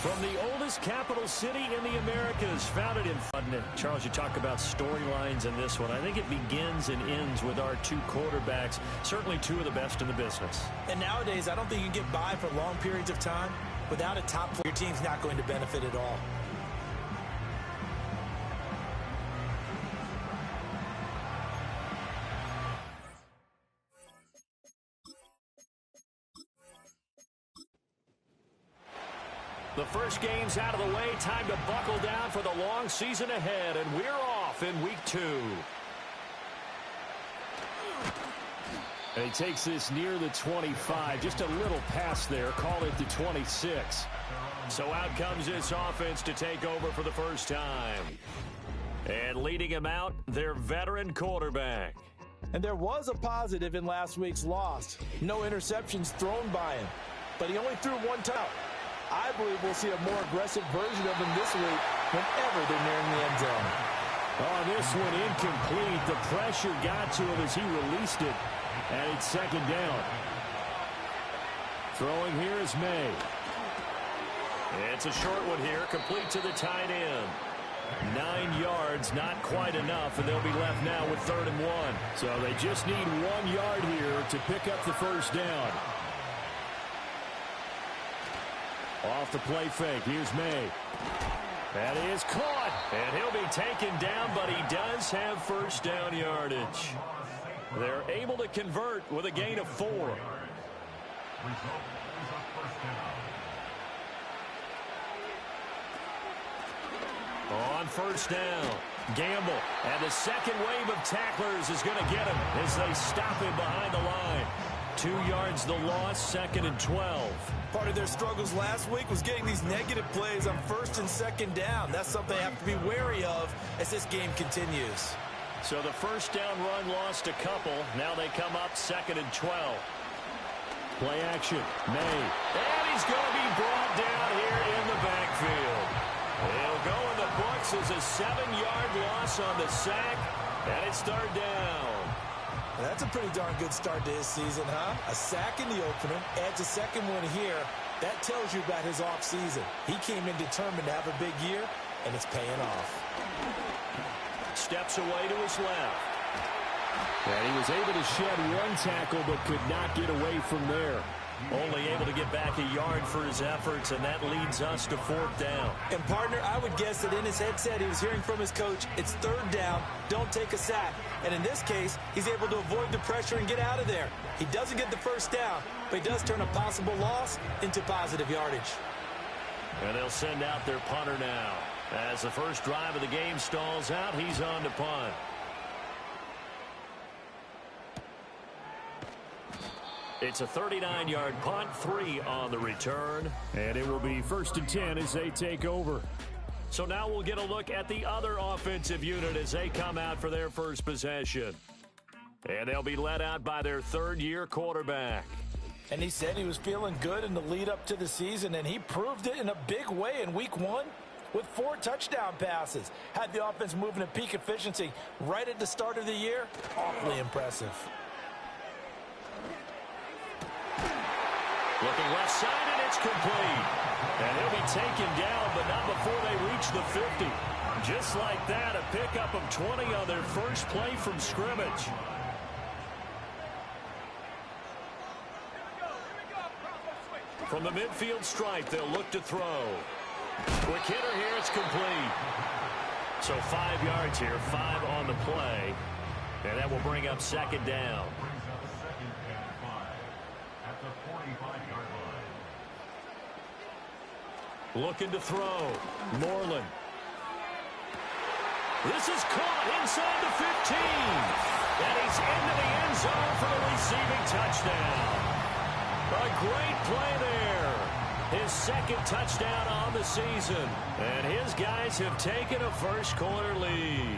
From the oldest capital city in the Americas, founded in Fudden. Charles, you talk about storylines in this one. I think it begins and ends with our two quarterbacks, certainly two of the best in the business. And nowadays, I don't think you can get by for long periods of time without a top player. Your team's not going to benefit at all. The first game's out of the way. Time to buckle down for the long season ahead, and we're off in week 2. And he takes this near the 25, just a little past there. Call it the 26. So out comes this offense to take over for the first time. And leading him out, their veteran quarterback. And there was a positive in last week's loss. No interceptions thrown by him, but he only threw one touchdown. I believe we'll see a more aggressive version of him this week whenever they're nearing the end zone. Oh, this one incomplete. The pressure got to him as he released it, and it's second down. Throwing here is May. It's a short one here, complete to the tight end. 9 yards, not quite enough, and they'll be left now with 3rd and 1. So they just need 1 yard here to pick up the first down. Off the play fake, here's May. That is caught, and he'll be taken down, but he does have first down yardage. They're able to convert with a gain of 4. On first down, Gamble, and the second wave of tacklers is going to get him as they stop him behind the line. 2 yards the loss, 2nd and 12. Part of their struggles last week was getting these negative plays on 1st and 2nd down. That's something they have to be wary of as this game continues. So the first down run lost a couple. Now they come up 2nd and 12. Play action, May. And he's going to be brought down here in the backfield. He'll go in the books as a 7-yard loss on the sack, and it's 3rd down. That's a pretty darn good start to his season, huh? A sack in the opener, adds a second one here. That tells you about his offseason. He came in determined to have a big year, and it's paying off. Steps away to his left. And he was able to shed 1 tackle, but could not get away from there. Only able to get back a yard for his efforts, and that leads us to 4th down. And, partner, I would guess that in his headset he was hearing from his coach, it's 3rd down, don't take a sack. And in this case, he's able to avoid the pressure and get out of there. He doesn't get the first down, but he does turn a possible loss into positive yardage. And they'll send out their punter now. As the first drive of the game stalls out, he's on to punt. It's a 39-yard punt, 3 on the return. And it will be 1st and 10 as they take over. So now we'll get a look at the other offensive unit as they come out for their first possession. And they'll be led out by their 3rd-year quarterback. And he said he was feeling good in the lead up to the season, and he proved it in a big way in week 1 with 4 touchdown passes. Had the offense moving at peak efficiency right at the start of the year. Awfully impressive. Looking left side, and it's complete. And he'll be taken down, but not before they reach the 50. Just like that, a pickup of 20 on their first play from scrimmage. From the midfield stripe, they'll look to throw. Quick hitter here, it's complete. So 5 yards here, 5 on the play. And that will bring up 2nd down. Looking to throw. Moreland. This is caught inside the 15. And he's into the end zone for the receiving touchdown. A great play there. His 2nd touchdown on the season. And his guys have taken a first-quarter lead.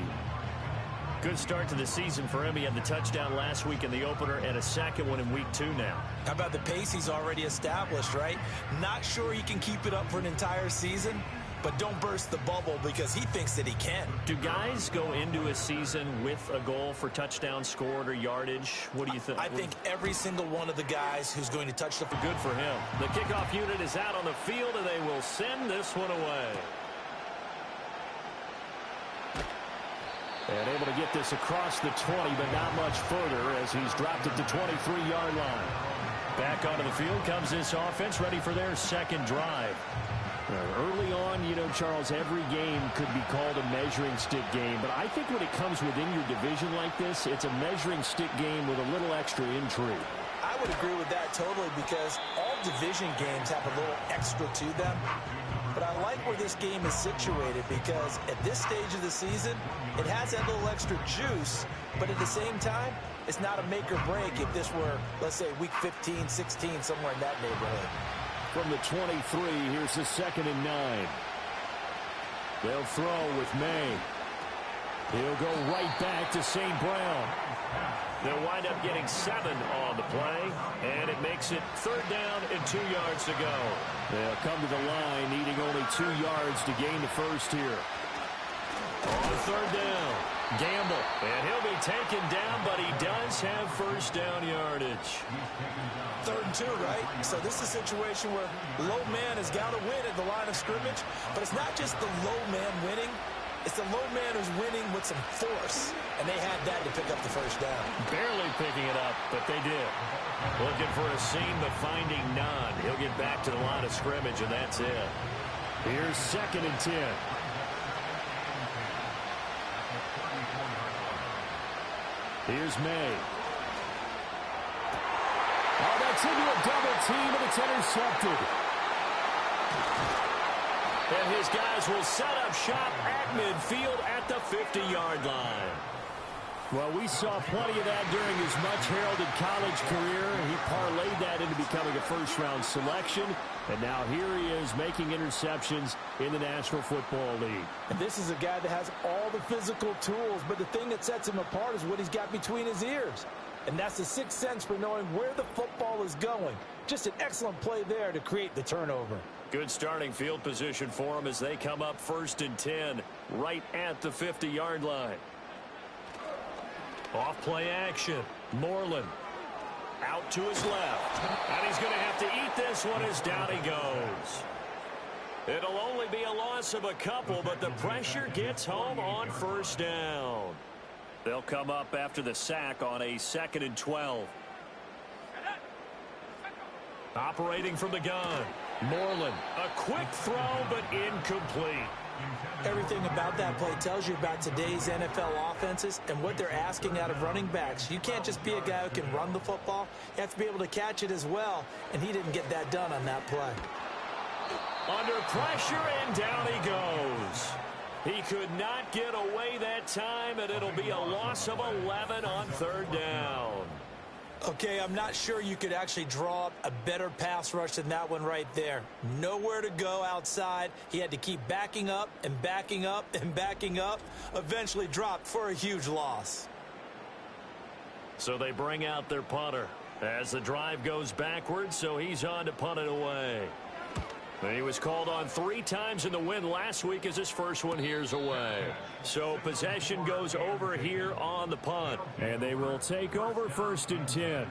Good start to the season for him. He had the touchdown last week in the opener and a second one in week 2 now. How about the pace he's already established, right? Not sure he can keep it up for an entire season, but don't burst the bubble because he thinks that he can. Do guys go into a season with a goal for touchdown scored or yardage? What do you think? I think every single one of the guys who's going to touch the... Good for him. The kickoff unit is out on the field, and they will send this one away. And able to get this across the 20, but not much further as he's dropped at the 23-yard line. Back onto the field comes this offense, ready for their second drive. Early on, you know, Charles, every game could be called a measuring stick game, but I think when it comes within your division like this, it's a measuring stick game with a little extra intrigue. I would agree with that totally because all division games have a little extra to them. But I like where this game is situated because at this stage of the season, it has that little extra juice, but at the same time, it's not a make or break if this were, let's say, week 15, 16, somewhere in that neighborhood. From the 23, here's the 2nd and 9. They'll throw with May. He'll go right back to St. Brown. They'll wind up getting 7 on the play, and it makes it 3rd down and 2 yards to go. They'll come to the line, needing only 2 yards to gain the first here. On 3rd down, Gamble, and he'll be taken down, but he does have first down yardage. 3rd and 2, right? So this is a situation where low man has got to win at the line of scrimmage, but it's not just the low man winning. It's the low man who's winning with some force, and they had that to pick up the first down. Barely picking it up, but they did. Looking for a seam, but finding none. He'll get back to the line of scrimmage, and that's it. Here's 2nd and 10. Here's May. Oh, that's into a double team, and it's intercepted. And his guys will set up shop at midfield at the 50-yard line. Well, we saw plenty of that during his much-heralded college career. He parlayed that into becoming a first-round selection. And now here he is making interceptions in the National Football League. And this is a guy that has all the physical tools, but the thing that sets him apart is what he's got between his ears. And that's the sixth sense for knowing where the football is going. Just an excellent play there to create the turnover. Good starting field position for him as they come up 1st and 10 right at the 50-yard line. Off play action. Moreland out to his left. And he's going to have to eat this one as down he goes. It'll only be a loss of a couple, but the pressure gets home on 1st down. They'll come up after the sack on a 2nd and 12. Operating from the gun. Moreland, a quick throw, but incomplete. Everything about that play tells you about today's NFL offenses and what they're asking out of running backs. You can't just be a guy who can run the football. You have to be able to catch it as well, and he didn't get that done on that play. Under pressure, and down he goes. He could not get away that time, and it'll be a loss of 11 on 3rd down. Okay, I'm not sure you could actually draw up a better pass rush than that one right there. Nowhere to go outside. He had to keep backing up and backing up and backing up. Eventually dropped for a huge loss. So they bring out their punter as the drive goes backwards, so he's on to punt it away. He was called on 3 times in the win last week as his first one here's away. So possession goes over here on the punt. And they will take over 1st and 10.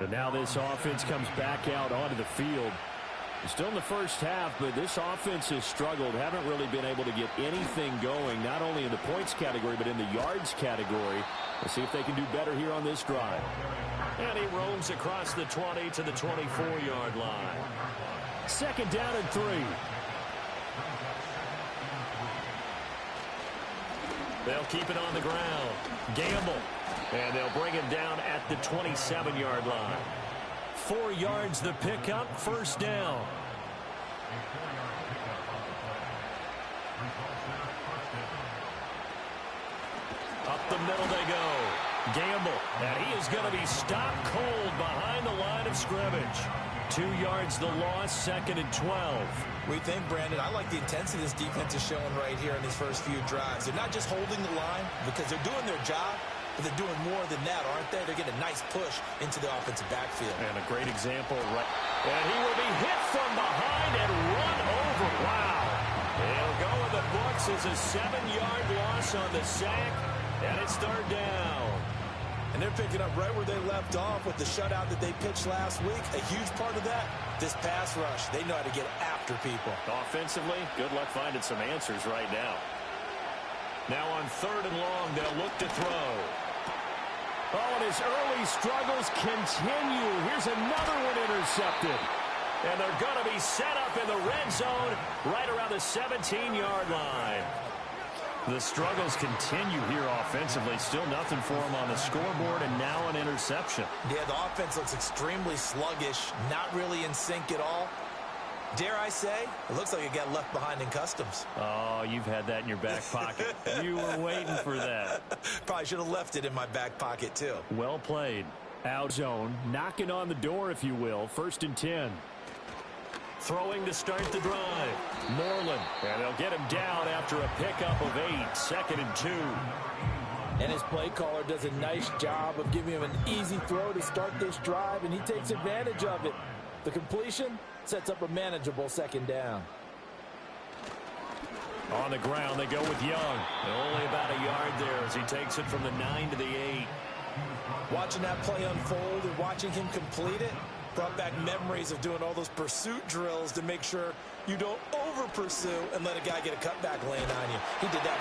And now this offense comes back out onto the field. Still in the first half, but this offense has struggled. Haven't really been able to get anything going, not only in the points category, but in the yards category. We'll see if they can do better here on this drive. And he roams across the 20 to the 24-yard line. 2nd down and 3. They'll keep it on the ground. Gamble. And they'll bring him down at the 27-yard line. 4 yards the pickup, 1st down. Up the middle they go. Gamble. And he is going to be stopped cold behind the line of scrimmage. 2 yards the loss, 2nd and 12. We think, Brandon, I like the intensity this defense is showing right here in these first few drives. They're not just holding the line because they're doing their job, but they're doing more than that, aren't they? They're getting a nice push into the offensive backfield. And a great example, right? And he will be hit from behind and run over. Wow. is a 7-yard loss on the sack, and it's third down. And they're picking up right where they left off with the shutout that they pitched last week. A huge part of that, this pass rush. They know how to get after people. Offensively, good luck finding some answers right now. Now on third and long, they'll look to throw. Oh, and his early struggles continue. Here's another one intercepted. And they're going to be set up in the red zone right around the 17-yard line. The struggles continue here offensively. Still nothing for them on the scoreboard, and now an interception. Yeah, the offense looks extremely sluggish, not really in sync at all. Dare I say, it looks like it got left behind in customs. Oh, you've had that in your back pocket. You were waiting for that. Probably should have left it in my back pocket, too. Well played. Out zone, knocking on the door, if you will. 1st and 10. Throwing to start the drive. Moreland. And they'll get him down after a pickup of 8. 2nd and 2. And his play caller does a nice job of giving him an easy throw to start this drive, and he takes advantage of it. The completion sets up a manageable 2nd down. On the ground, they go with Young. Only about a yard there as he takes it from the 9 to the 8. Watching that play unfold and watching him complete it brought back memories of doing all those pursuit drills to make sure you don't over-pursue and let a guy get a cutback lane on you. He did that.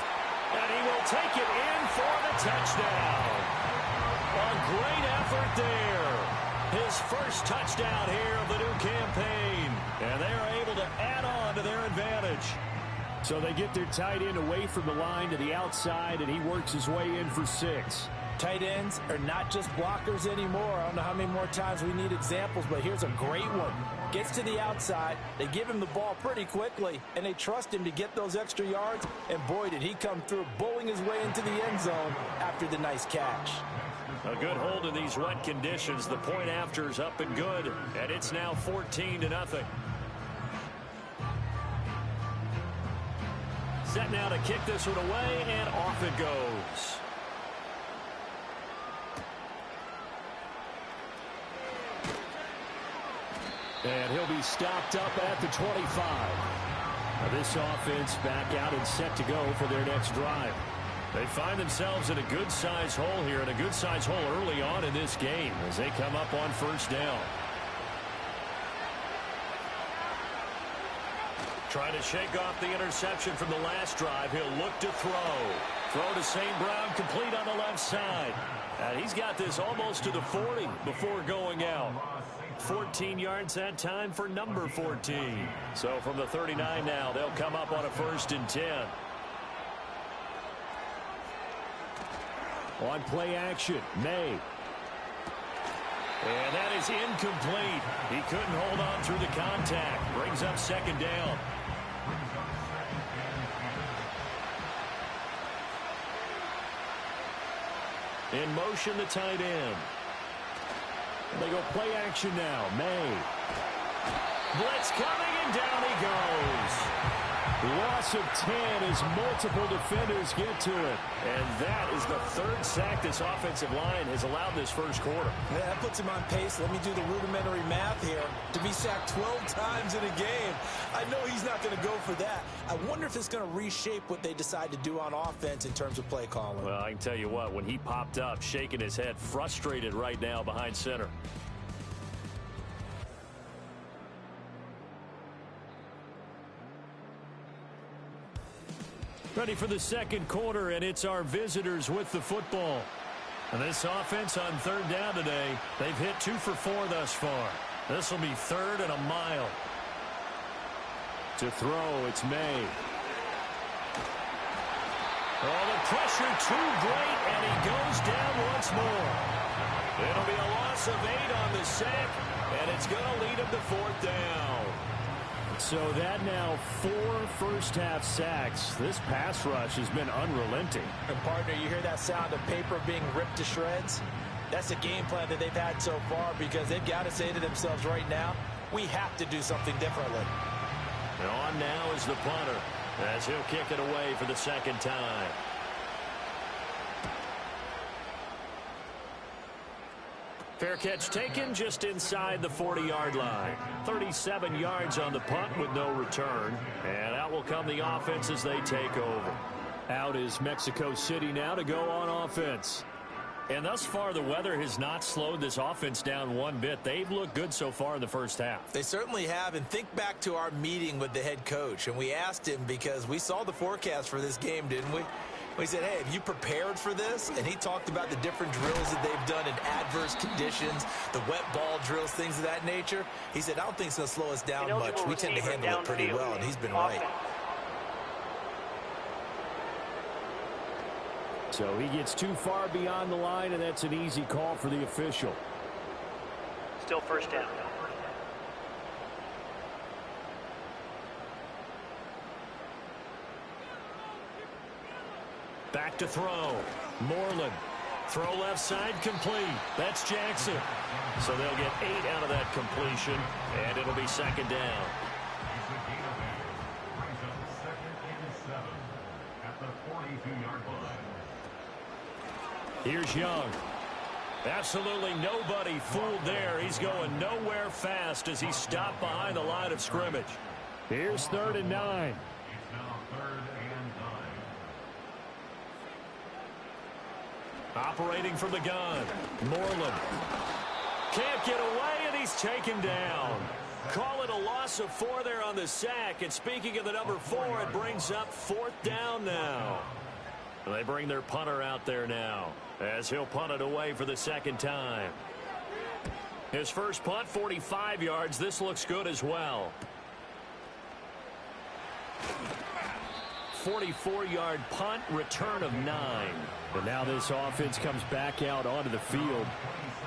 And he will take it in for the touchdown. A great effort there. His first touchdown here of the new campaign. And they are able to add on to their advantage. So they get their tight end away from the line to the outside, and he works his way in for 6. Tight ends are not just blockers anymore. I don't know how many more times we need examples, but here's a great one. Gets to the outside, they give him the ball pretty quickly, and they trust him to get those extra yards, and boy, did he come through, bowling his way into the end zone after the nice catch. A good hold in these wet conditions. The point after is up and good, and it's now 14-0. Set now to kick this one away, and off it goes. And he'll be stopped up at the 25. Now this offense back out and set to go for their next drive. They find themselves in a good-sized hole here, and a good-sized hole early on in this game as they come up on 1st down. Trying to shake off the interception from the last drive. He'll look to throw. Throw to St. Brown, complete on the left side. And he's got this almost to the 40 before going out. 14 yards that time for number 14. So from the 39 now, they'll come up on a 1st and 10. On play action, May. And that is incomplete. He couldn't hold on through the contact. Brings up 2nd down. In motion, the tight end. They go play action now. May. Blitz coming, and down he goes. Loss of 10 as multiple defenders get to it. And that is the 3rd sack this offensive line has allowed this first quarter. Yeah, that puts him on pace. Let me do the rudimentary math here. To be sacked 12 times in a game, I know he's not going to go for that. I wonder if it's going to reshape what they decide to do on offense in terms of play calling. Well, I can tell you what, when he popped up, shaking his head, frustrated right now behind center. Ready for the 2nd quarter, and it's our visitors with the football. And this offense on 3rd down today, they've hit 2 for 4 thus far. This will be 3rd and a mile. To throw, it's May. Oh, the pressure too great, and he goes down once more. It'll be a loss of 8 on the sack, and it's going to lead him to 4th down. So that now 4 first-half sacks. This pass rush has been unrelenting. And, partner, you hear that sound of paper being ripped to shreds? That's the game plan that they've had so far because they've got to say to themselves right now, we have to do something differently. And on now is the punter as he'll kick it away for the 2nd time. Fair catch taken just inside the 40-yard line. 37 yards on the punt with no return. And out will come the offense as they take over. Out is Mexico City now to go on offense. And thus far, the weather has not slowed this offense down one bit. They've looked good so far in the first half. They certainly have. And think back to our meeting with the head coach. And we asked him, because we saw the forecast for this game, didn't we? We said, hey, have you prepared for this? And he talked about the different drills that they've done in adverse conditions, the wet ball drills, things of that nature. He said, I don't think it's going to slow us down much. We tend to handle it pretty well, and he's been right. So he gets too far beyond the line, and that's an easy call for the official. Still first down. Back to throw. Moreland. Throw left side complete. That's Jackson. So they'll get 8 out of that completion, and it'll be second down. Here's Young. Absolutely nobody fooled there. He's going nowhere fast as he stopped behind the line of scrimmage. Here's 3rd and 9. Operating from the gun. Moreland. Can't get away, and he's taken down. Call it a loss of 4 there on the sack. And speaking of the number 4, it brings up 4th down now. They bring their punter out there now, as he'll punt it away for the second time. His first punt, 45 yards. This looks good as well. 44-yard punt, return of 9. But now this offense comes back out onto the field.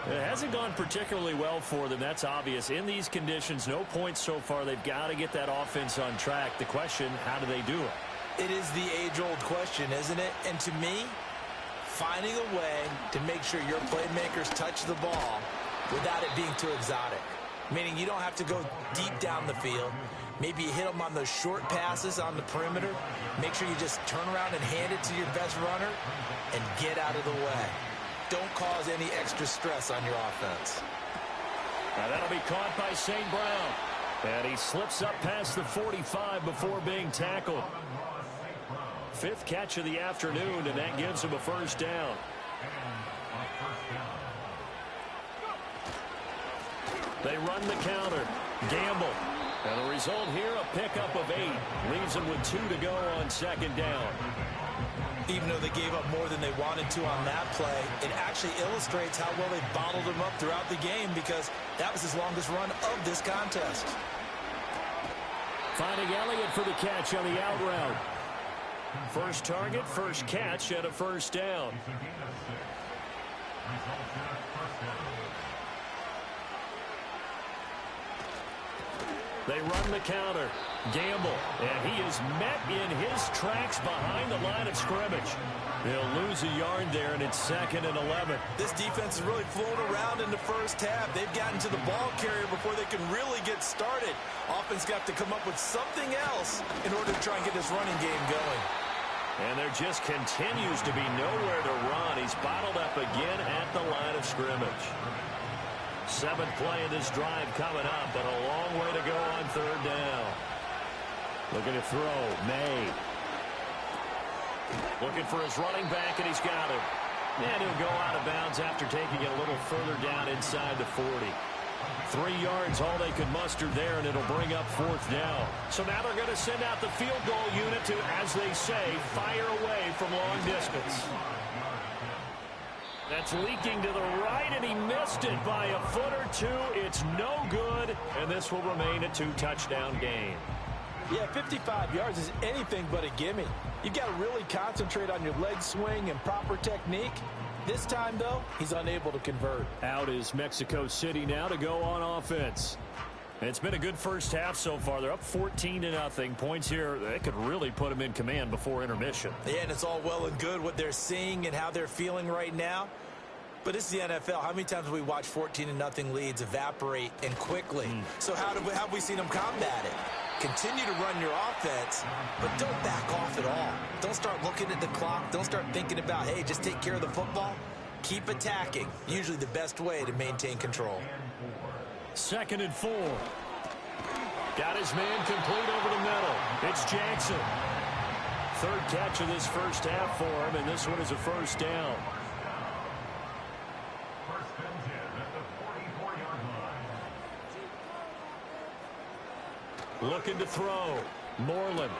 It hasn't gone particularly well for them. That's obvious. In these conditions, no points so far. They've got to get that offense on track. The question, how do they do it? It is the age-old question, isn't it? And to me, finding a way to make sure your playmakers touch the ball without it being too exotic. Meaning you don't have to go deep down the field. Maybe you hit them on those short passes on the perimeter. Make sure you just turn around and hand it to your best runner and get out of the way. Don't cause any extra stress on your offense. Now that'll be caught by St. Brown. And he slips up past the 45 before being tackled. 5th catch of the afternoon, and that gives him a first down. They run the counter. Gamble. And the result here, a pickup of 8. Leaves them with 2 to go on second down. Even though they gave up more than they wanted to on that play, it actually illustrates how well they bottled them up throughout the game, because that was his longest run of this contest. Finding Elliott for the catch on the out route. First target, first catch, and a first down. They run the counter. Gamble. And he is met in his tracks behind the line of scrimmage. They'll lose a yard there, and it's 2nd and 11. This defense has really flown around in the first half. They've gotten to the ball carrier before they can really get started. Offense got to come up with something else in order to try and get this running game going. And there just continues to be nowhere to run. He's bottled up again at the line of scrimmage. 7th play of this drive coming up, but a long way to go on 3rd down. Looking to throw. May. Looking for his running back, and he's got him. And he'll go out of bounds after taking it a little further down inside the 40. 3 yards, all they could muster there, and it'll bring up 4th down. So now they're going to send out the field goal unit to, as they say, fire away from long distance. That's leaking to the right, and he missed it by a foot or 2. It's no good, and this will remain a 2-touchdown game. Yeah, 55 yards is anything but a gimme. You've got to really concentrate on your leg swing and proper technique. This time, though, he's unable to convert. Out is Mexico City now to go on offense. It's been a good first half so far. They're up 14-0. Points here, they could really put them in command before intermission. Yeah, and it's all well and good what they're seeing and how they're feeling right now. But this is the NFL. How many times have we watched 14-0 leads evaporate and quickly? So how have we seen them combat it? Continue to run your offense, but don't back off at all. Don't start looking at the clock. Don't start thinking about, hey, just take care of the football. Keep attacking. Usually the best way to maintain control. 2nd and 4. Got his man complete over the middle. It's Jackson. 3rd catch of this first half for him, and this one is a first down. Looking to throw. Moreland.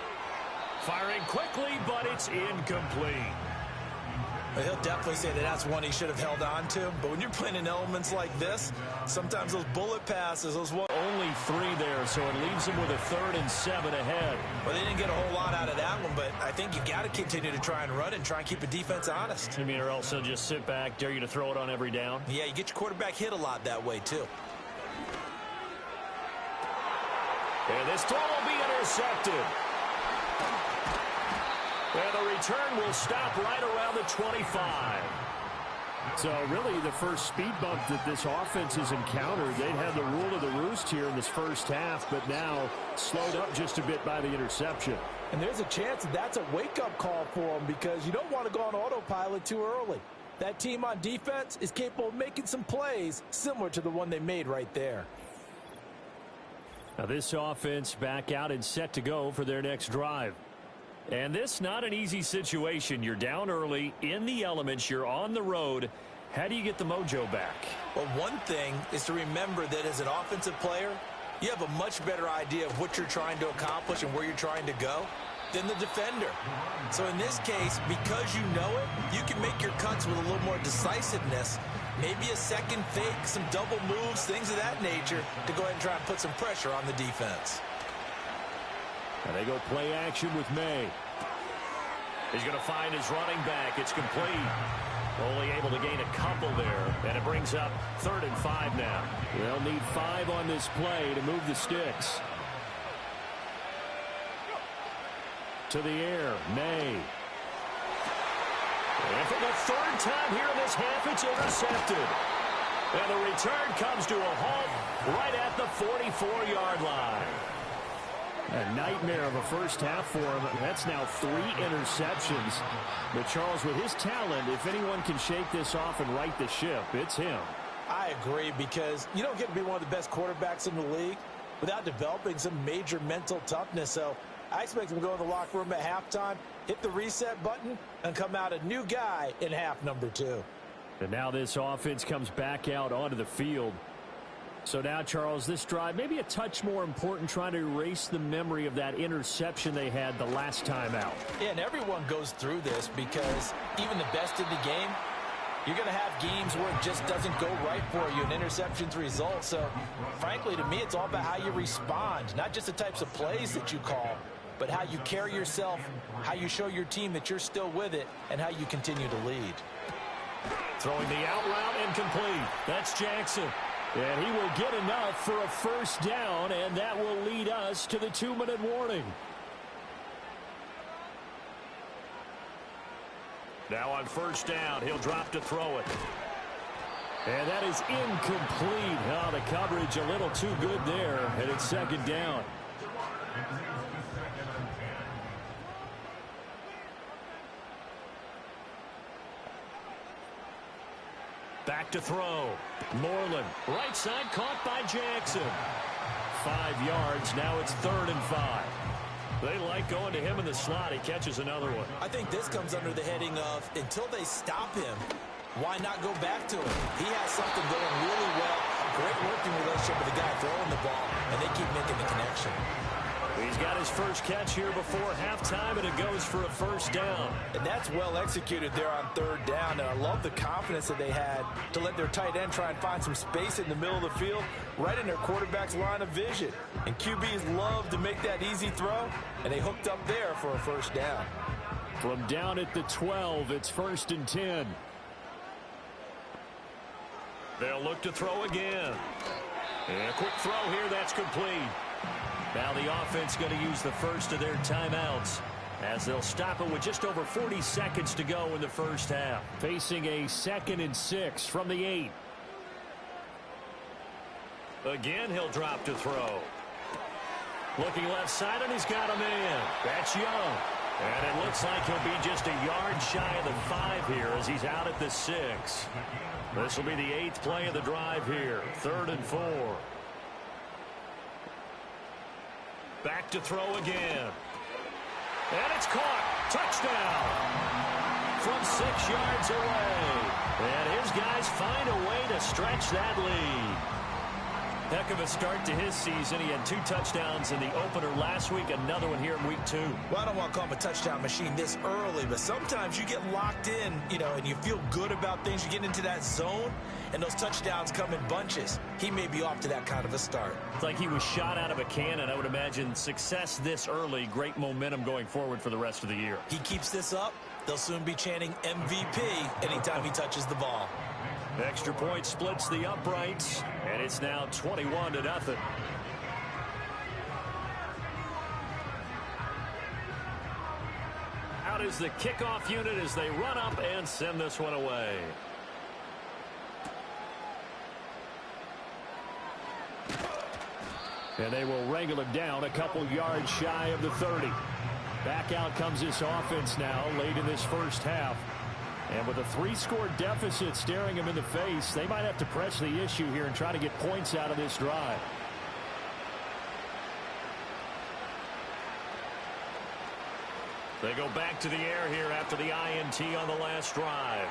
Firing quickly, but it's incomplete. He'll definitely say that that's one he should have held on to. But when you're playing in elements like this, sometimes those bullet passes, those one. Only 3 there, so it leaves him with a 3rd and 7 ahead. Well, they didn't get a whole lot out of that one, but I think you got to continue to try and run and try and keep a defense honest. I mean, or else they'll just sit back, dare you to throw it on every down. Yeah, you get your quarterback hit a lot that way, too. And this throw will be intercepted. And the return will stop right around the 25. So really the first speed bump that this offense has encountered, they'd had the rule of the roost here in this first half, but now slowed up just a bit by the interception. And there's a chance that that's a wake-up call for them because you don't want to go on autopilot too early. That team on defense is capable of making some plays similar to the one they made right there. Now this offense back out and set to go for their next drive. And this not an easy situation. You're down early, in the elements, you're on the road. How do you get the mojo back? Well, one thing is to remember that as an offensive player, you have a much better idea of what you're trying to accomplish and where you're trying to go than the defender. So in this case, because you know it, you can make your cuts with a little more decisiveness. Maybe a second fake, some double moves, things of that nature to go ahead and try and put some pressure on the defense. And they go play action with May. He's going to find his running back. It's complete. Only able to gain a couple there. And it brings up 3rd and 5 now. They'll need 5 on this play to move the sticks. To the air, May. And for the 3rd time here in this half, it's intercepted. And the return comes to a halt right at the 44-yard line. A nightmare of a first half for him. That's now 3 interceptions. But Charles, with his talent, if anyone can shake this off and right the ship, it's him. I agree, because you don't get to be one of the best quarterbacks in the league without developing some major mental toughness. So I expect him to go in the locker room at halftime, hit the reset button, and come out a new guy in half number 2. And now this offense comes back out onto the field. So now, Charles, this drive maybe a touch more important, trying to erase the memory of that interception they had the last time out. Yeah, and everyone goes through this because even the best in the game, you're going to have games where it just doesn't go right for you, and interceptions result. So, frankly, to me, it's all about how you respond, not just the types of plays that you call, but how you carry yourself, how you show your team that you're still with it, and how you continue to lead. Throwing the out route incomplete. That's Jackson. And he will get enough for a first down, and that will lead us to the 2-minute warning. Now on first down, he'll drop to throw it. And that is incomplete. Oh, the coverage a little too good there, and it's 2nd down. Back to throw. Moreland, right side, caught by Jackson. 5 yards, now it's 3rd and 5. They like going to him in the slot. He catches another one. I think this comes under the heading of, until they stop him, why not go back to him? He has something going really well, great working relationship with the guy throwing the ball, and they keep making the connection. He's got his first catch here before halftime, and it goes for a first down. And that's well executed there on 3rd down. And I love the confidence that they had to let their tight end try and find some space in the middle of the field, right in their quarterback's line of vision. And QBs love to make that easy throw, and they hooked up there for a first down. From down at the 12, it's 1st and 10. They'll look to throw again. And a quick throw here, that's complete. Now the offense going to use the first of their timeouts as they'll stop it with just over 40 seconds to go in the first half. Facing a 2nd and 6 from the 8. Again, he'll drop to throw. Looking left side, and he's got a man. That's Young. And it looks like he'll be just a yard shy of the 5 here as he's out at the 6. This will be the 8th play of the drive here. 3rd and 4. Back to throw again. And it's caught. Touchdown. From 6 yards away. And his guys find a way to stretch that lead. Heck of a start to his season. He had 2 touchdowns in the opener last week, another one here in week 2. Well, I don't want to call him a touchdown machine this early, but sometimes you get locked in, and you feel good about things. You get into that zone, and those touchdowns come in bunches. He may be off to that kind of a start. It's like he was shot out of a cannon. I would imagine success this early, great momentum going forward for the rest of the year. He keeps this up, they'll soon be chanting MVP anytime he touches the ball. Extra point splits the uprights, and it's now 21-0. Out is the kickoff unit as they run up and send this one away. And they will wrangle it down a couple yards shy of the 30. Back out comes this offense now late in this first half. And with a 3-score deficit staring them in the face, they might have to press the issue here and try to get points out of this drive. They go back to the air here after the INT on the last drive.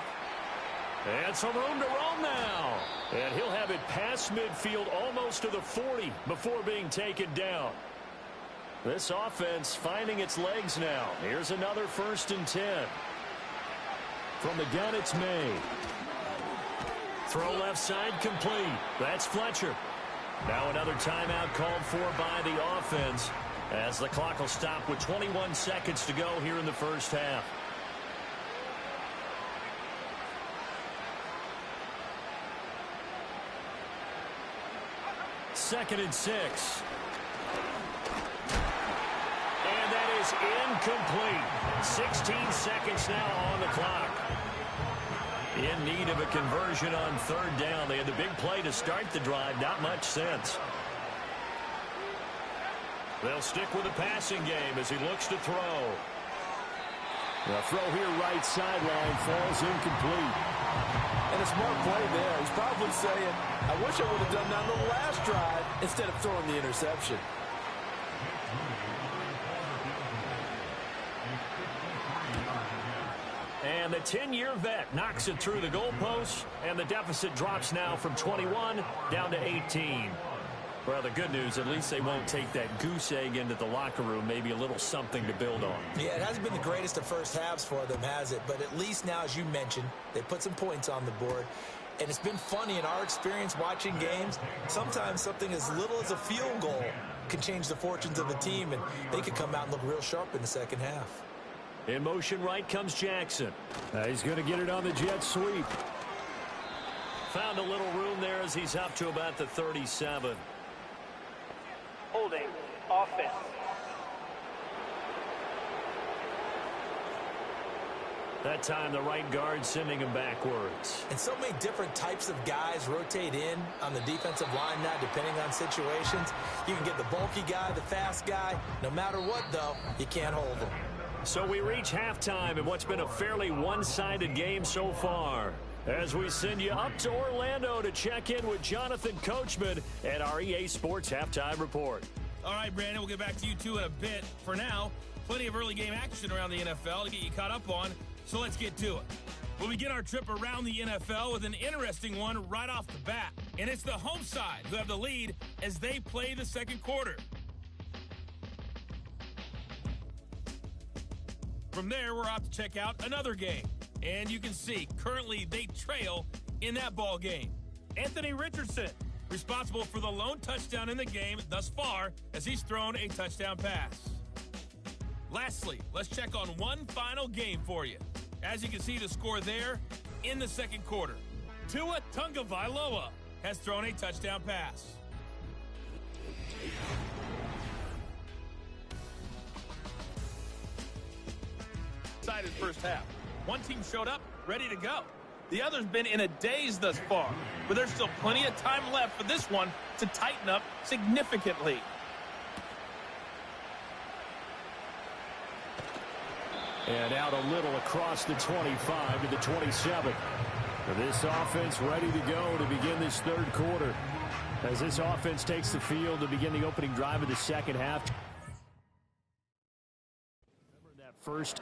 And some room to roam now. And he'll have it past midfield almost to the 40 before being taken down. This offense finding its legs now. Here's another 1st and 10. From the gun, it's May. Throw left side complete. That's Fletcher. Now another timeout called for by the offense as the clock will stop with 21 seconds to go here in the first half. Second and 6. And that is incomplete. 16 seconds now on the clock. In need of a conversion on 3rd down. They had the big play to start the drive. Not much sense. They'll stick with the passing game as he looks to throw. The throw here right sideline falls incomplete. And a smart play there. He's probably saying, I wish I would have done that on the last drive instead of throwing the interception. And the 10-year vet knocks it through the goalposts, and the deficit drops now from 21 down to 18. Well, the good news, at least they won't take that goose egg into the locker room. Maybe a little something to build on. Yeah, it hasn't been the greatest of first halves for them, has it? But at least now, as you mentioned, they put some points on the board. And it's been funny in our experience watching games. Sometimes something as little as a field goal can change the fortunes of the team, and they could come out and look real sharp in the second half. In motion right comes Jackson. He's going to get it on the jet sweep. Found a little room there as he's up to about the 37. Holding. Offense. That time the right guard sending him backwards. And so many different types of guys rotate in on the defensive line now, depending on situations. You can get the bulky guy, the fast guy. No matter what, though, you can't hold them. So we reach halftime in what's been a fairly one-sided game so far. As we send you up to Orlando to check in with Jonathan Coachman at our EA Sports Halftime Report. All right, Brandon, we'll get back to you two in a bit. For now, plenty of early game action around the NFL to get you caught up on, so let's get to it. We'll begin our trip around the NFL with an interesting one right off the bat. And it's the home side who have the lead as they play the second quarter. From there, we're off to check out another game. And you can see, currently, they trail in that ball game. Anthony Richardson, responsible for the lone touchdown in the game thus far, as he's thrown a touchdown pass. Lastly, let's check on one final game for you. As you can see the score there in the second quarter. Tua Tagovailoa has thrown a touchdown pass. Decided first half. One team showed up, ready to go. The other's been in a daze thus far, but there's still plenty of time left for this one to tighten up significantly. And out a little across the 25 to the 27. This offense ready to go to begin this third quarter. As this offense takes the field to begin the opening drive of the second half. Remember that first.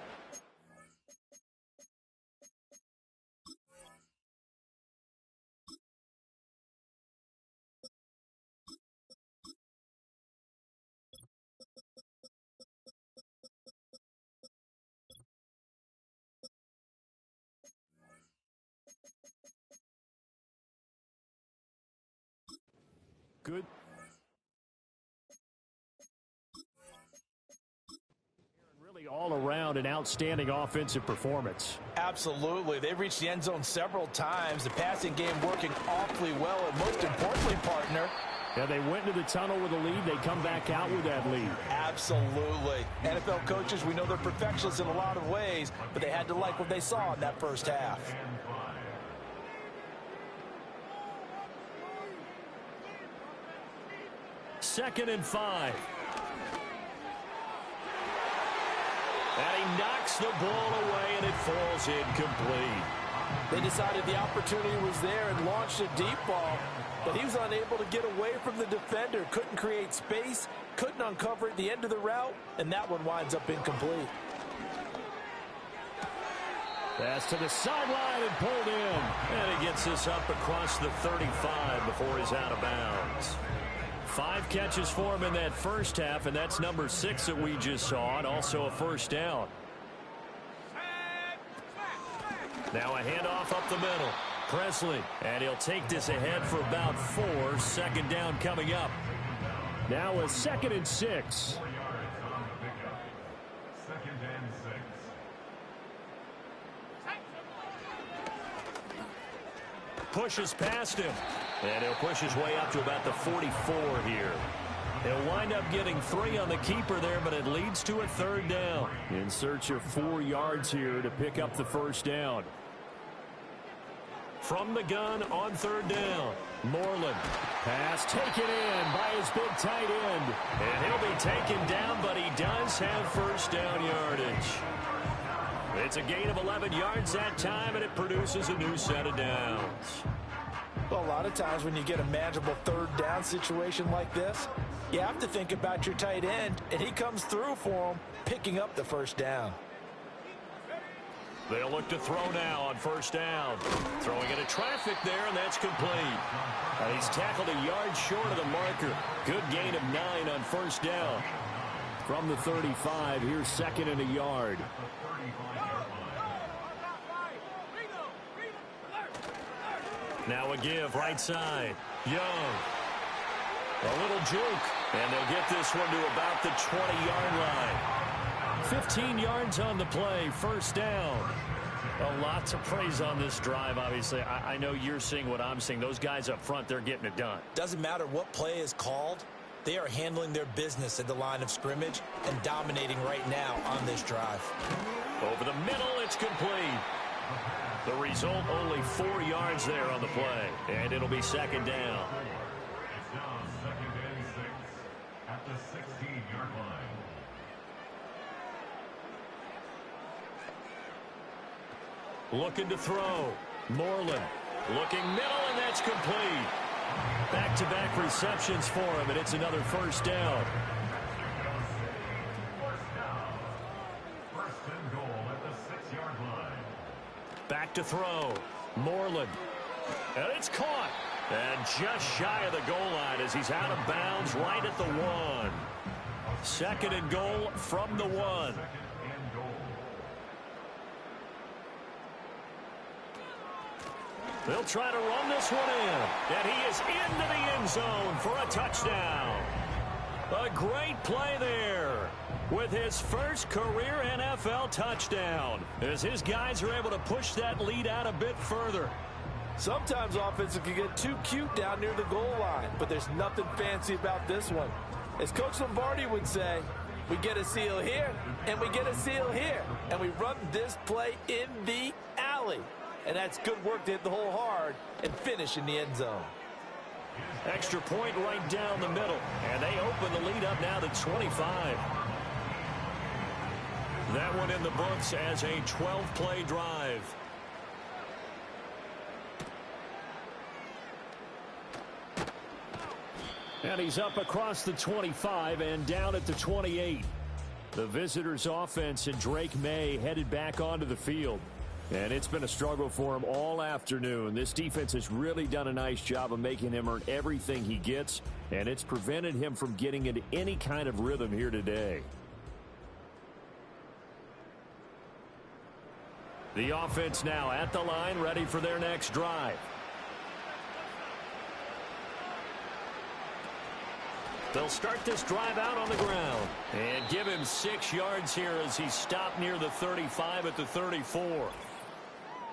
Good. Really all around an outstanding offensive performance. Absolutely. They've reached the end zone several times. The passing game working awfully well. And most importantly, partner. Yeah, they went into the tunnel with a lead. They come back out with that lead. Absolutely. NFL coaches, we know they're perfectionists in a lot of ways, but they had to like what they saw in that first half. Second and 5. And he knocks the ball away, and it falls incomplete. They decided the opportunity was there and launched a deep ball, but he was unable to get away from the defender. Couldn't create space, couldn't uncover at the end of the route, and that one winds up incomplete. Pass to the sideline and pulled in. And he gets this up across the 35 before he's out of bounds. 5 catches for him in that first half, and that's number 6 that we just saw, and also a first down. Now a handoff up the middle. Presley, and he'll take this ahead for about 4. Second down coming up. Now a 2nd and 6. Pushes past him. And he'll push his way up to about the 44 here. He'll wind up getting 3 on the keeper there, but it leads to a third down. In search of 4 yards here to pick up the first down. From the gun on third down. Moreland. Pass taken in by his big tight end. And he'll be taken down, but he does have first down yardage. It's a gain of 11 yards that time, and it produces a new set of downs. Well, a lot of times when you get a manageable third down situation like this, you have to think about your tight end, and he comes through for him, picking up the first down. They'll look to throw now on first down. Throwing into traffic there, and that's complete. And he's tackled a yard short of the marker. Good gain of 9 on first down. From the 35, here's 2nd and a yard. Now a give right side. Young. A little juke. And they'll get this one to about the 20-yard line. 15 yards on the play. First down. A lot to praise on this drive, obviously. I know you're seeing what I'm seeing. Those guys up front, they're getting it done. Doesn't matter what play is called. They are handling their business at the line of scrimmage and dominating right now on this drive. Over the middle, it's complete. The result, only 4 yards there on the play. And it'll be second down. It's now 2nd and 6 at the 16-yard line. Looking to throw. Moreland looking middle, and that's complete. Back-to-back receptions for him, and it's another first down. First and goal at the 6-yard line. Back to throw. Moreland. And it's caught. And just shy of the goal line as he's out of bounds right at the 1. 2nd and goal from the 1. They'll try to run this one in. And he is into the end zone for a touchdown. A great play there with his first career NFL touchdown as his guys are able to push that lead out a bit further. Sometimes offenses can get too cute down near the goal line, but there's nothing fancy about this one. As Coach Lombardi would say, we get a seal here, and we get a seal here, and we run this play in the alley. And that's good work to hit the hole hard and finish in the end zone. Extra point right down the middle, and they open the lead up now to 25. That one in the books as a 12-play drive. And he's up across the 25 and down at the 28. The visitors' offense and Drake May headed back onto the field. And it's been a struggle for him all afternoon. This defense has really done a nice job of making him earn everything he gets, and it's prevented him from getting into any kind of rhythm here today. The offense now at the line, ready for their next drive. They'll start this drive out on the ground and give him 6 yards here as he stopped near the 35 at the 34.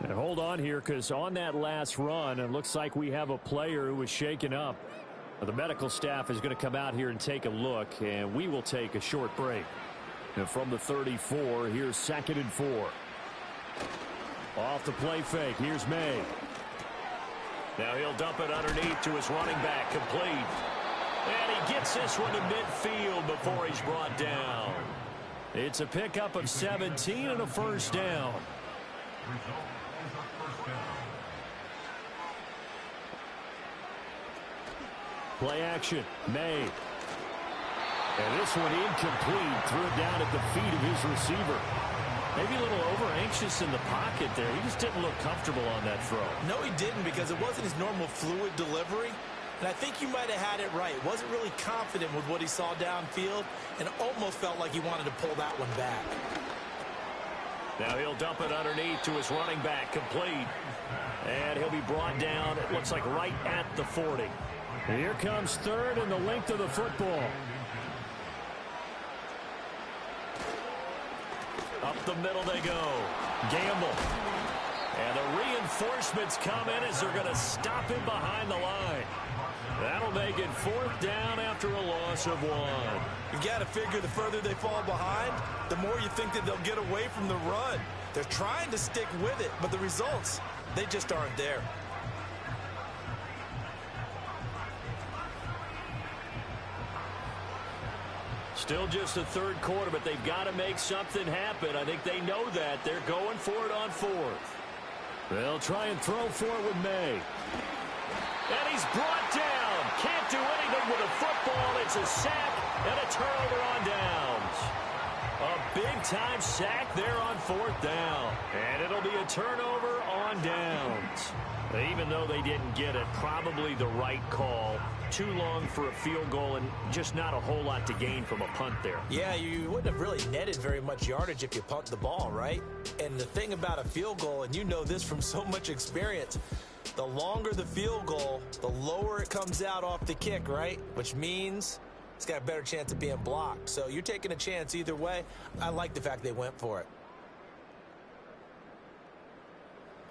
And hold on here, because on that last run, it looks like we have a player who was shaken up. The medical staff is going to come out here and take a look, and we will take a short break. And from the 34, here's 2nd and 4. Off the play fake, here's May. Now he'll dump it underneath to his running back, complete. And he gets this one to midfield before he's brought down. It's a pickup of 17 and a first down. Play action, May. And this one incomplete. Threw it down at the feet of his receiver. Maybe a little over-anxious in the pocket there. He just didn't look comfortable on that throw. No, he didn't, because it wasn't his normal fluid delivery. And I think you might have had it right. Wasn't really confident with what he saw downfield and almost felt like he wanted to pull that one back. Now he'll dump it underneath to his running back, complete. And he'll be brought down, it looks like right at the 40. Here comes 3rd and the length of the football. Up the middle they go. Gamble. And the reinforcements come in as they're going to stop him behind the line. That'll make it 4th down after a loss of 1. You've got to figure the further they fall behind, the more you think that they'll get away from the run. They're trying to stick with it, but the results, they just aren't there. Still just the 3rd quarter, but they've got to make something happen. I think they know that. They're going for it on 4th. They'll try and throw for it with May. And he's brought down. Can't do anything with a football. It's a sack and a turnover on downs. A big-time sack there on 4th down. And it'll be a turnover on downs. Even though they didn't get it, probably the right call. Too long for a field goal and just not a whole lot to gain from a punt there. Yeah, you wouldn't have really netted very much yardage if you punt the ball, right? And the thing about a field goal, and you know this from so much experience, the longer the field goal, the lower it comes out off the kick, right? Which means it's got a better chance of being blocked. So you're taking a chance either way. I like the fact they went for it.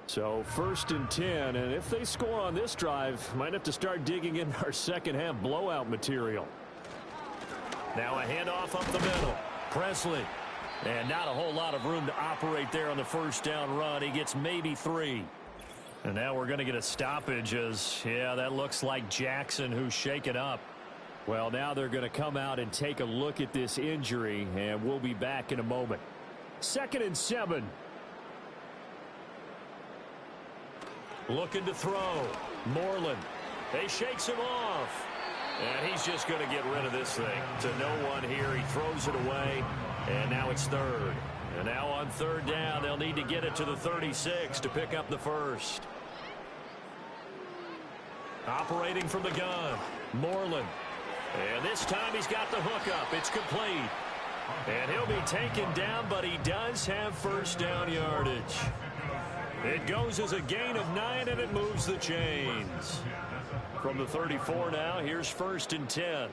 So 1st and 10, and if they score on this drive, might have to start digging in our second half blowout material. Now a handoff up the middle. Presley. And not a whole lot of room to operate there on the 1st down run. He gets maybe 3. And now we're going to get a stoppage as, yeah, that looks like Jackson who's shaken up. Well, now they're going to come out and take a look at this injury, and we'll be back in a moment. 2nd and 7. Looking to throw. Moreland. They shakes him off. And he's just going to get rid of this thing. To no one here. He throws it away. And now it's 3rd. And now on 3rd down, they'll need to get it to the 36 to pick up the 1st. Operating from the gun. Moreland. And this time he's got the hook up. It's complete. And he'll be taken down, but he does have 1st down yardage. It goes as a gain of 9, and it moves the chains. From the 34 now, here's 1st and 10.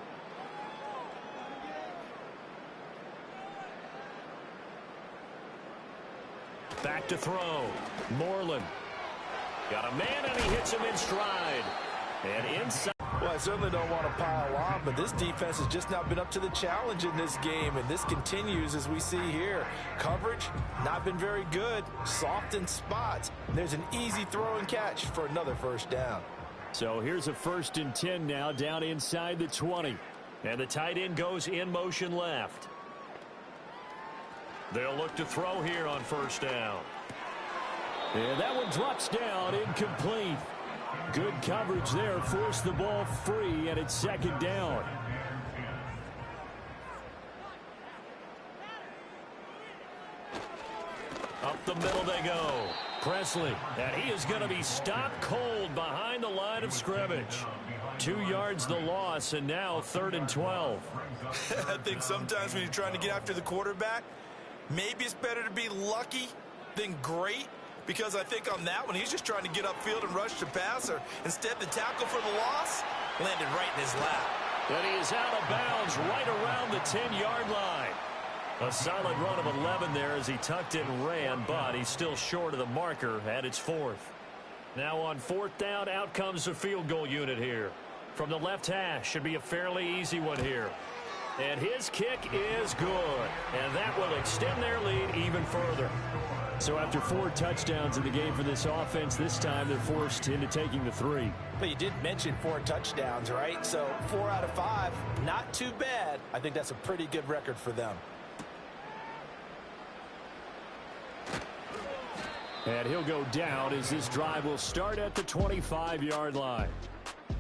Back to throw. Moreland. Got a man, and he hits him in stride. And inside. Well, I certainly don't want to pile on, but this defense has just not been up to the challenge in this game, and this continues as we see here. Coverage, not been very good. Soft in spots. There's an easy throw and catch for another 1st down. So here's a 1st and 10 now, down inside the 20. And the tight end goes in motion left. They'll look to throw here on first down. And that one drops down, incomplete. Good coverage there, forced the ball free, and it's second down. Up the middle they go. Presley, and he is going to be stopped cold behind the line of scrimmage. 2 yards the loss, and now 3rd and 12. I think sometimes when you're trying to get after the quarterback, maybe it's better to be lucky than great, because I think on that one, he's just trying to get upfield and rush the passer. Instead, the tackle for the loss landed right in his lap. And he is out of bounds right around the 10-yard line. A solid run of 11 there as he tucked it and ran, but he's still short of the marker, and it's 4th. Now on 4th down, out comes the field goal unit here. From the left hash, should be a fairly easy one here. And his kick is good, and that will extend their lead even further. So after 4 touchdowns in the game for this offense, this time they're forced into taking the 3. But you did mention 4 touchdowns, right? So 4 out of 5, not too bad. I think that's a pretty good record for them. And he'll go down as this drive will start at the 25-yard line.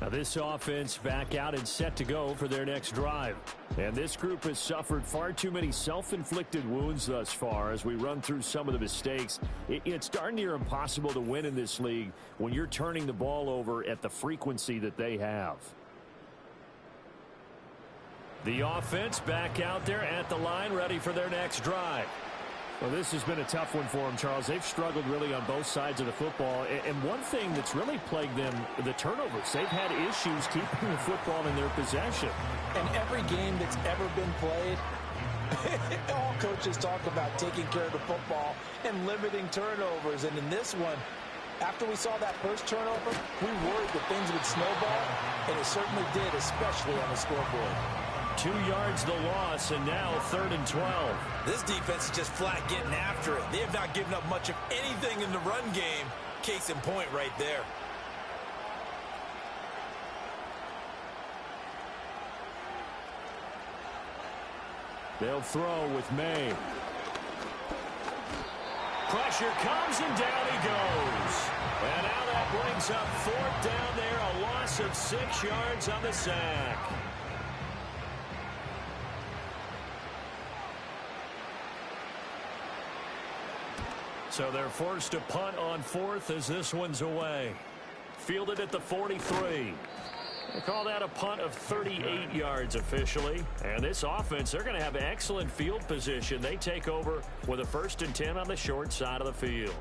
Now this offense back out and set to go for their next drive. And this group has suffered far too many self-inflicted wounds thus far as we run through some of the mistakes. It's darn near impossible to win in this league when you're turning the ball over at the frequency that they have. The offense back out there at the line, ready for their next drive. Well, this has been a tough one for them, Charles. They've struggled really on both sides of the football. And one thing that's really plagued them, the turnovers. They've had issues keeping the football in their possession. And every game that's ever been played, all coaches talk about taking care of the football and limiting turnovers. And in this one, after we saw that first turnover, we worried that things would snowball, and it certainly did, especially on the scoreboard. 2 yards the loss, and now 3rd and 12. This defense is just flat getting after it. They have not given up much of anything in the run game. Case in point right there. They'll throw with May. Pressure comes, and down he goes. And now that brings up 4th down there, a loss of 6 yards on the sack. So they're forced to punt on 4th as this one's away. Fielded at the 43. They call that a punt of 38 yards officially. And this offense, they're going to have excellent field position. They take over with a 1st and 10 on the short side of the field.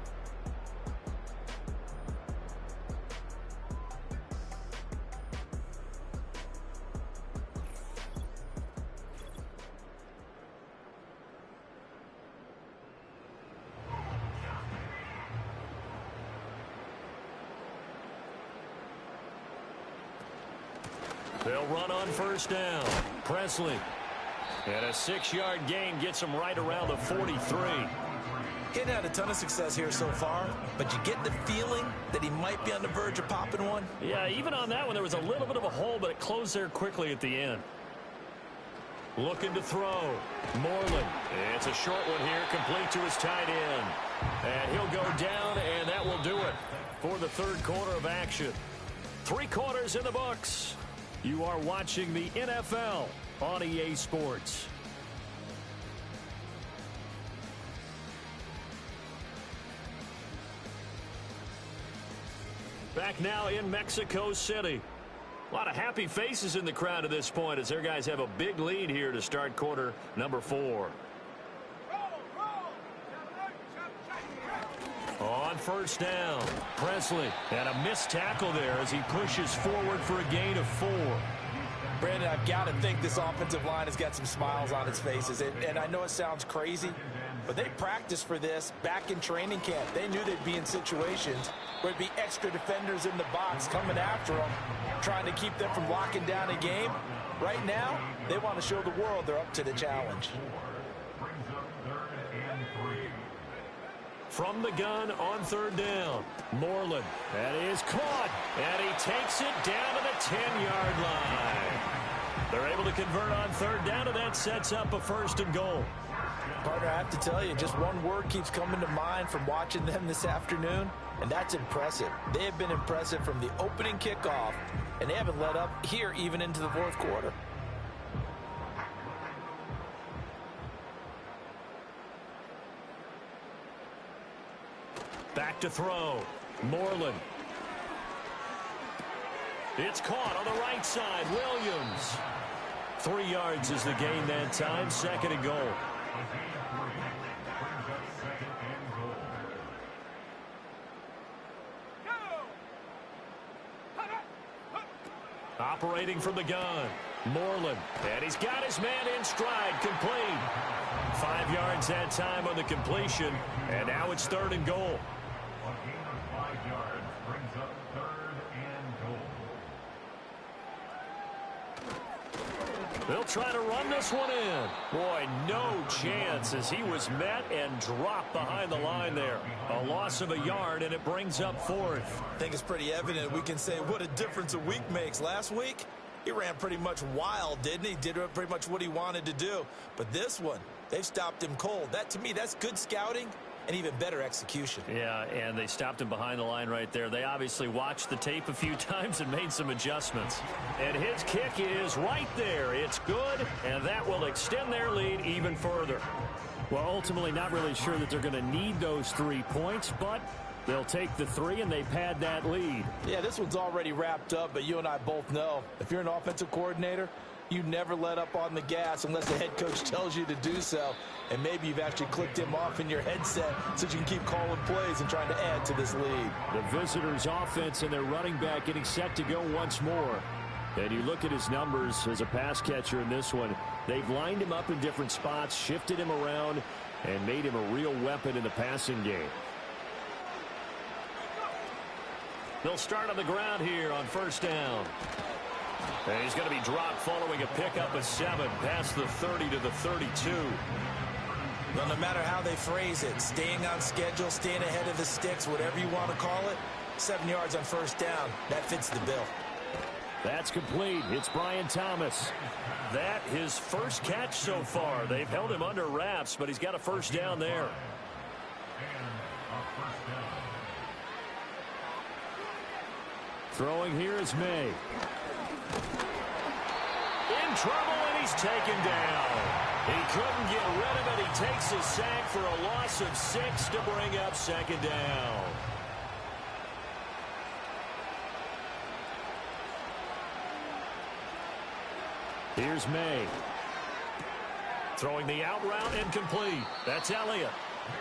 They'll run on 1st down. Presley. And a 6-yard gain gets him right around the 43. He hadn't had a ton of success here so far, but you get the feeling that he might be on the verge of popping one. Yeah, even on that one, there was a little bit of a hole, but it closed there quickly at the end. Looking to throw. Moreland. It's a short one here, complete to his tight end. And he'll go down, and that will do it for the 3rd quarter of action. 3 quarters in the books. You are watching the NFL on EA Sports. Back now in Mexico City. A lot of happy faces in the crowd at this point as their guys have a big lead here to start quarter number 4. On 1st down, Presley, and a missed tackle there as he pushes forward for a gain of 4. Brandon, I've got to think this offensive line has got some smiles on its faces. And I know it sounds crazy, but they practiced for this back in training camp. They knew they'd be in situations where there'd be extra defenders in the box coming after them, trying to keep them from locking down a game. Right now, they want to show the world they're up to the challenge. From the gun on 3rd down, Moreland. That is caught, and he takes it down to the 10-yard line. They're able to convert on 3rd down, and that sets up a 1st and goal. Partner, I have to tell you, just one word keeps coming to mind from watching them this afternoon, and that's impressive. They have been impressive from the opening kickoff, and they haven't let up here even into the fourth quarter. Back to throw. Moreland. It's caught on the right side. Williams. 3 yards is the gain that time. 2nd and goal. Operating from the gun. Moreland. And he's got his man in stride. Complete. 5 yards that time on the completion. And now it's 3rd and goal. A gain of 5 yards brings up 3rd and goal. They'll try to run this one in. Boy, no chance as he was met and dropped behind the line there. A loss of a yard, and it brings up 4th. I think it's pretty evident we can say what a difference a week makes. Last week, he ran pretty much wild, didn't he? Did pretty much what he wanted to do. But this one, they've stopped him cold. That, to me, that's good scouting and even better execution. Yeah, and they stopped him behind the line right there. They obviously watched the tape a few times and made some adjustments. And his kick is right there. It's good, and that will extend their lead even further. Well, ultimately not really sure that they're going to need those 3 points, but they'll take the 3 and they pad that lead. Yeah, this one's already wrapped up, but you and I both know if you're an offensive coordinator, you never let up on the gas unless the head coach tells you to do so. And maybe you've actually clicked him off in your headset so you can keep calling plays and trying to add to this lead. The visitors' offense and their running back getting set to go once more. And you look at his numbers as a pass catcher in this one. They've lined him up in different spots, shifted him around, and made him a real weapon in the passing game. They'll start on the ground here on 1st down. And he's going to be dropped following a pickup of 7 past the 30 to the 32. Well, no matter how they phrase it, staying on schedule, staying ahead of the sticks, whatever you want to call it, 7 yards on 1st down, that fits the bill. That's complete. It's Brian Thomas. That his first catch so far. They've held him under wraps, but he's got a 1st down there. Throwing here is May. In trouble, and he's taken down. He couldn't get rid of it. He takes a sack for a loss of 6 to bring up 2nd down. Here's May. Throwing the out route incomplete. That's Elliott.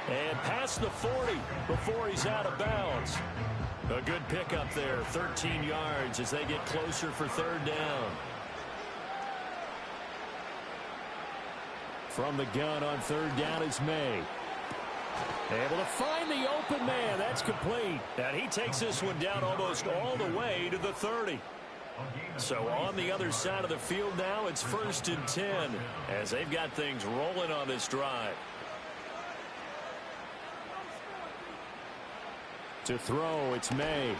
And past the 40 before he's out of bounds. A good pickup there, 13 yards as they get closer for 3rd down. From the gun on 3rd down is May. Able to find the open man. That's complete. And he takes this one down almost all the way to the 30. So on the other side of the field now, it's 1st and 10 as they've got things rolling on this drive. To throw, it's May.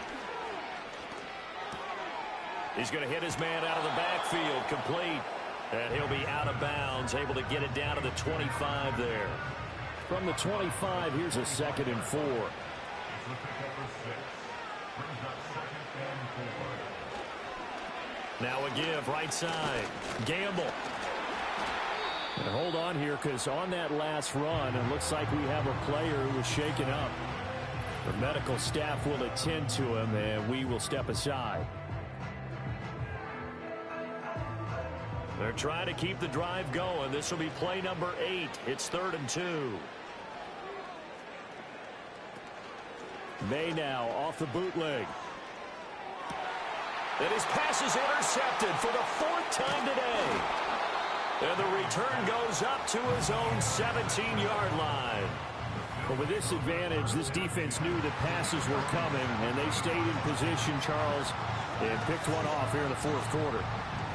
He's going to hit his man out of the backfield, complete. And he'll be out of bounds, able to get it down to the 25 there. From the 25, here's a 2nd and 4. Now a give, right side. Gamble. And hold on here, because on that last run, it looks like we have a player who was shaken up. The medical staff will attend to him, and we will step aside. They're trying to keep the drive going. This will be play number 8. It's 3rd and 2. May now off the bootleg. And his pass is intercepted for the 4th time today. And the return goes up to his own 17-yard line. But with this advantage, this defense knew that passes were coming, and they stayed in position, Charles, and picked one off here in the 4th quarter.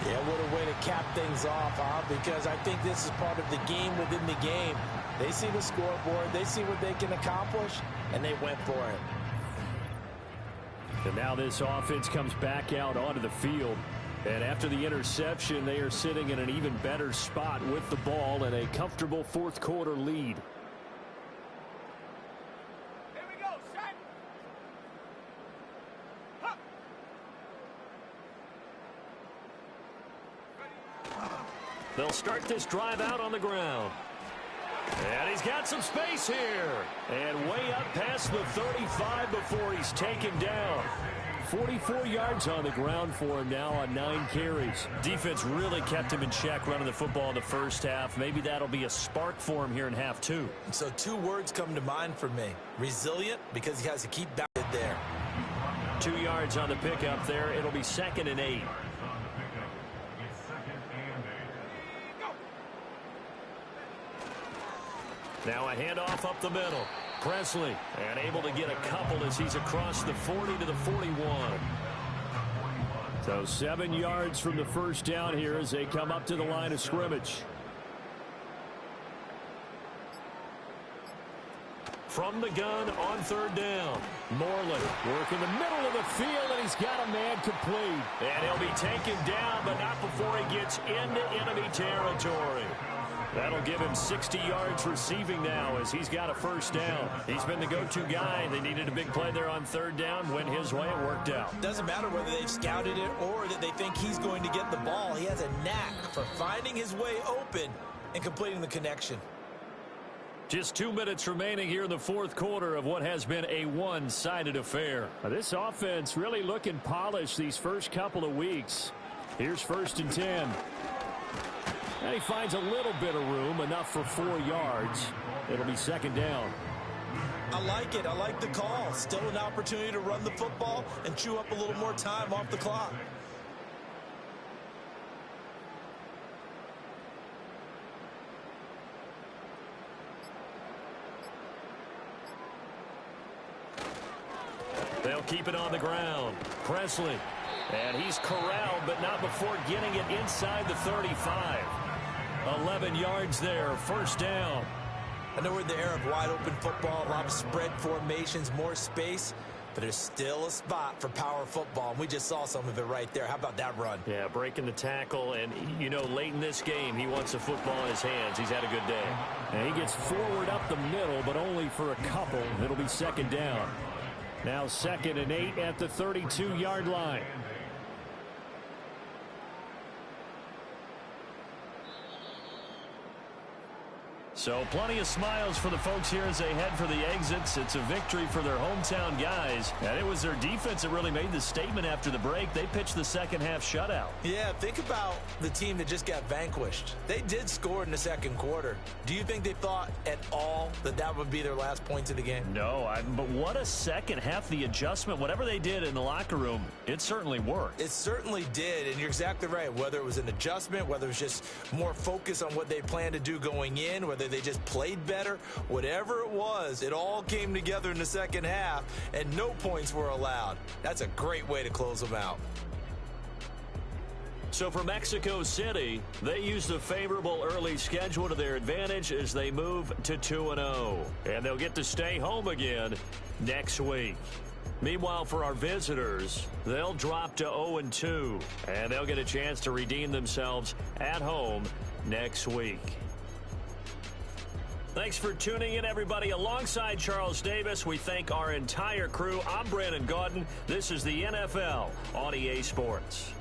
Yeah, what a way to cap things off, huh? Because I think this is part of the game within the game. They see the scoreboard, they see what they can accomplish, and they went for it. And now this offense comes back out onto the field. And after the interception, they are sitting in an even better spot with the ball and a comfortable fourth quarter lead. Here we go, set. They'll start this drive out on the ground. And he's got some space here. And way up past the 35 before he's taken down. 44 yards on the ground for him now on 9 carries. Defense really kept him in check running the football in the first half. Maybe that'll be a spark for him here in half 2. So 2 words come to mind for me. Resilient, because he has to keep back there. 2 yards on the pickup there. It'll be 2nd and 8. Now a handoff up the middle. Presley, and able to get a couple as he's across the 40 to the 41. So 7 yards from the first down here as they come up to the line of scrimmage. From the gun on 3rd down. Moreland working the middle of the field, and he's got a man complete. And he'll be taken down, but not before he gets into enemy territory. That'll give him 60 yards receiving now as he's got a first down. He's been the go-to guy. They needed a big play there on 3rd down. Went his way. It worked out. Doesn't matter whether they've scouted it or that they think he's going to get the ball. He has a knack for finding his way open and completing the connection. Just 2 minutes remaining here in the fourth quarter of what has been a one-sided affair. This offense really looking polished these first couple of weeks. Here's 1st and 10. And he finds a little bit of room, enough for 4 yards. It'll be 2nd down. I like it. I like the call. Still an opportunity to run the football and chew up a little more time off the clock. They'll keep it on the ground. Presley. And he's corralled, but not before getting it inside the 35. 11 yards there, 1st down. I know we're in the era of wide-open football, a lot of spread formations, more space, but there's still a spot for power football, and we just saw some of it right there. How about that run? Yeah, breaking the tackle, and, you know, late in this game, he wants the football in his hands. He's had a good day. And he gets forward up the middle, but only for a couple. It'll be 2nd down. Now 2nd and 8 at the 32-yard line. So plenty of smiles for the folks here as they head for the exits. It's a victory for their hometown guys. And it was their defense that really made the statement after the break. They pitched the second half shutout. Yeah, think about the team that just got vanquished. They did score in the second quarter. Do you think they thought at all that that would be their last points of the game? No, but what a second half. The adjustment, whatever they did in the locker room, it certainly worked. It certainly did, and you're exactly right. Whether it was an adjustment, whether it was just more focus on what they planned to do going in, whether they just played better, whatever it was, it all came together in the second half, and no points were allowed. That's a great way to close them out. So for Mexico City, they used a favorable early schedule to their advantage as they move to 2-0. And they'll get to stay home again next week. Meanwhile, for our visitors, they'll drop to 0-2. And they'll get a chance to redeem themselves at home next week. Thanks for tuning in, everybody. Alongside Charles Davis, we thank our entire crew. I'm Brandon Gaudin. This is the NFL on EA Sports.